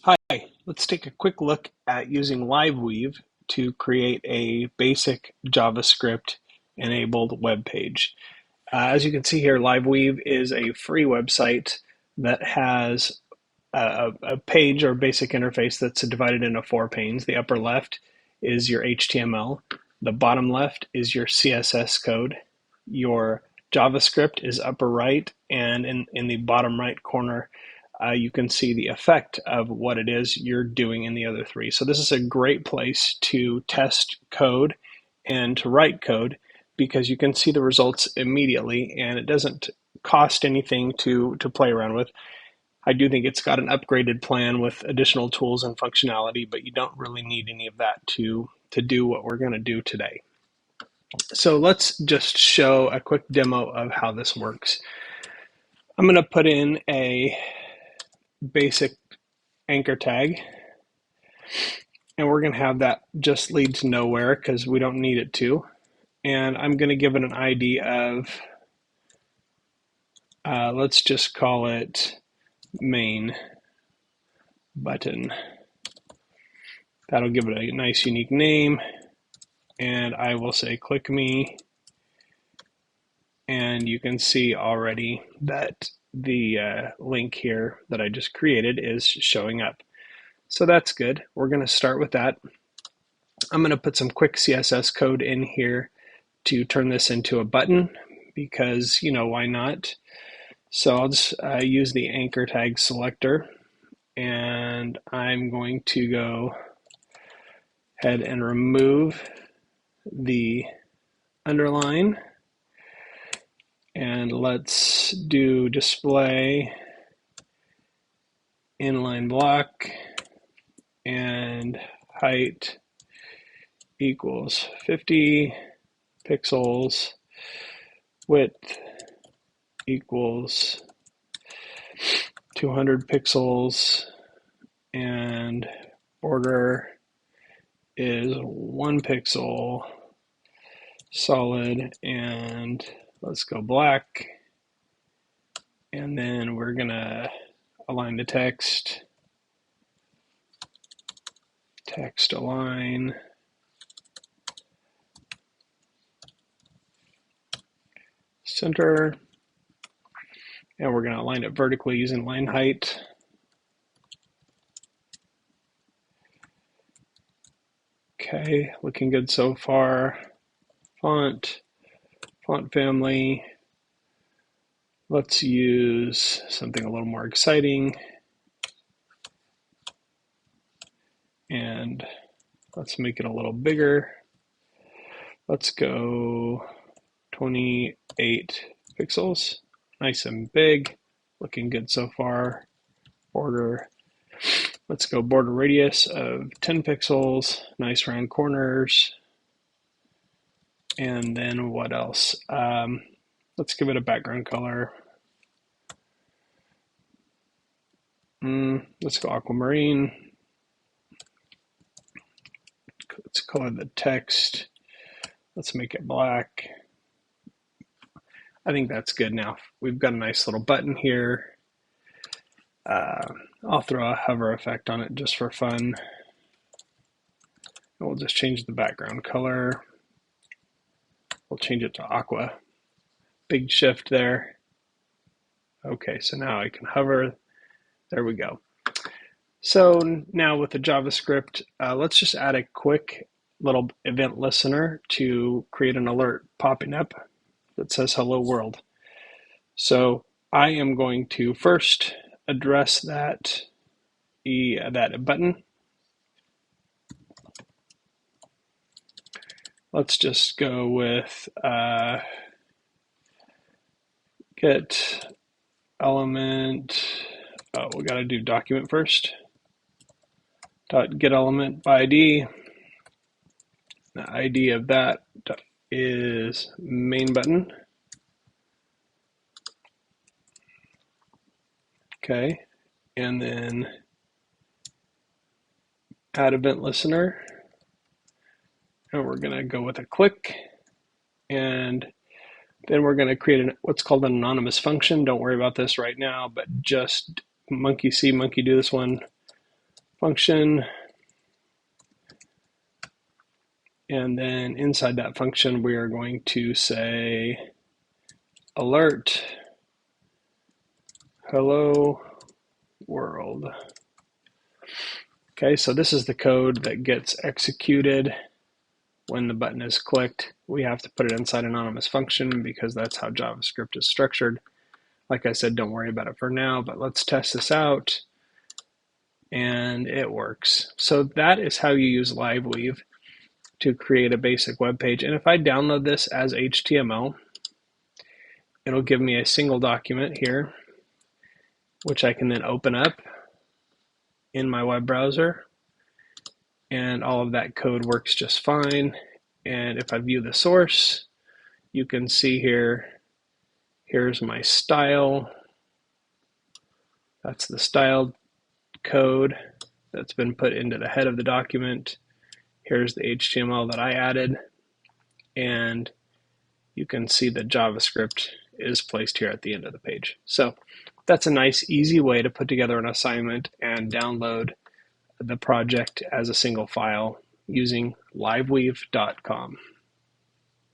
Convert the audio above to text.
Hi, let's take a quick look at using LiveWeave to create a basic JavaScript enabled web page. As you can see here, LiveWeave is a free website that has a page or basic interface that's divided into four panes. The upper left is your HTML. The bottom left is your CSS code. Your JavaScript is upper right, and in the bottom right corner, you can see the effect of what it is you're doing in the other three. So this is a great place to test code and to write code because you can see the results immediately and it doesn't cost anything to play around with. I do think it's got an upgraded plan with additional tools and functionality, but you don't really need any of that to do what we're going to do today. So let's just show a quick demo of how this works. I'm going to put in a basic anchor tag, and we're going to have that just leads nowhere because we don't need it to. And I'm going to give it an ID of, let's just call it main button. That'll give it a nice unique name. And I will say click me. And you can see already that the link here that I just created is showing up. So that's good. We're going to start with that. I'm going to put some quick CSS code in here to turn this into a button because, why not? So I'll just use the anchor tag selector, and I'm going to go ahead and remove the underline, and let's do display inline block and height equals 50 pixels, width equals 200 pixels, and border is 1 pixel solid, and let's go black. And then we're gonna align the text align, center, and we're going to align it vertically using line height. Okay, looking good so far. Font family. Let's use something a little more exciting. And let's make it a little bigger. Let's go 28 pixels. Nice and big. Looking good so far. Border. Let's go border radius of 10 pixels. Nice round corners. And then what else? Let's give it a background color. Let's go aquamarine. Let's color the text. Let's make it black. I think that's good now. We've got a nice little button here. I'll throw a hover effect on it just for fun. And we'll just change the background color. We'll change it to aqua. Big shift there. Okay, so now I can hover. There we go. So now with the JavaScript, let's just add a quick little event listener to create an alert popping up that says hello world. So I am going to first address that button. Let's just go with get element. Oh, we got to do document first. Get element by ID. The ID of that is main button. Okay, and then add event listener. And we're going to go with a click, and then we're going to create what's called an anonymous function. Don't worry about this right now, but just monkey see, monkey do this one. function. And then inside that function, we are going to say alert hello world. Okay, so this is the code that gets executed when the button is clicked. We have to put it inside an anonymous function because that's how JavaScript is structured. Like I said, don't worry about it for now, but let's test this out. And it works. So that is how you use LiveWeave to create a basic web page. And if I download this as HTML, it'll give me a single document here, which I can then open up in my web browser. And all of that code works just fine. And if I view the source, you can see here, here's my style. That's the style code that's been put into the head of the document. Here's the HTML that I added. And you can see the JavaScript is placed here at the end of the page. So that's a nice, easy way to put together an assignment and download the project as a single file using liveweave.com.